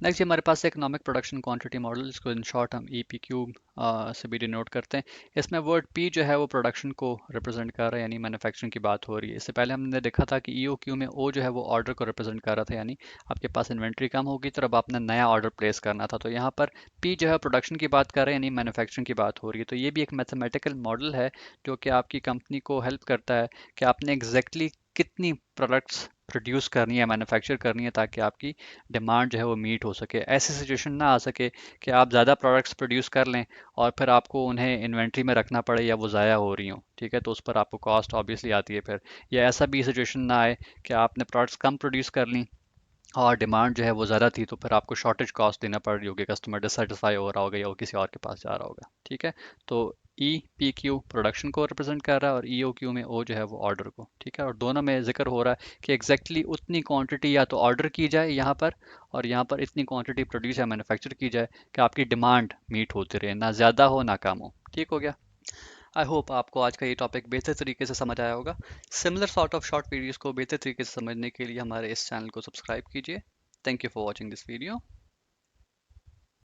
Next हमारे पास economic production quantity model, जिसको in short हम EPQ से भी डिनोट करते हैं। इसमें वर्ड P जो है वो प्रोडक्शन को रिप्रेजेंट कर रहा है, यानी मैन्युफैक्चरिंग की बात हो रही है। इससे पहले हमने देखा था कि EOQ में O जो है वो ऑर्डर को रिप्रेजेंट कर रहा था, यानी आपके पास इन्वेंट्री कम होगी तो अब आपने नया ऑर्डर प्लेस करना था। तो यहाँ पर P जो है प्रोडक्शन की बात कर रहे हैं, यानी मैन्युफैक्चरिंग की बात हो रही है। तो ये भी एक मैथमेटिकल मॉडल है जो कि आपकी कंपनी को हेल्प करता है कि आपने एग्जैक्टली कितनी प्रोडक्ट्स प्रोड्यूस करनी है, मैन्युफैक्चर करनी है, ताकि आपकी डिमांड जो है वो मीट हो सके। ऐसी सिचुएशन ना आ सके कि आप ज़्यादा प्रोडक्ट्स प्रोड्यूस कर लें और फिर आपको उन्हें इन्वेंट्री में रखना पड़े या वो ज़ाया हो रही हों, ठीक है, तो उस पर आपको कॉस्ट ऑब्वियसली आती है फिर। या ऐसा भी सिचुएशन ना आए कि आपने प्रोडक्ट्स कम प्रोड्यूस कर ली और डिमांड जो है वो ज़्यादा थी, तो फिर आपको शॉर्टेज कॉस्ट देना पड़ रही होगी, कस्टमर डिससेटिस्फाई हो रहा होगा या वो किसी और के पास जा रहा होगा, ठीक है। तो EPQ प्रोडक्शन को रिप्रेजेंट कर रहा है और EOQ में O जो है वो ऑर्डर को, ठीक है। और दोनों में जिक्र हो रहा है कि एग्जैक्टली उतनी क्वांटिटी या तो ऑर्डर की जाए यहाँ पर, और यहाँ पर इतनी क्वांटिटी प्रोड्यूस या मैन्युफैक्चर की जाए कि आपकी डिमांड मीट होती रहे, ना ज़्यादा हो ना कम हो। ठीक हो गया। आई होप आपको आज का ये टॉपिक बेहतर तरीके से समझ आया होगा। Similar sort of short videos को बेहतर तरीके से समझने के लिए हमारे इस चैनल को सब्सक्राइब कीजिए। Thank you for watching this video.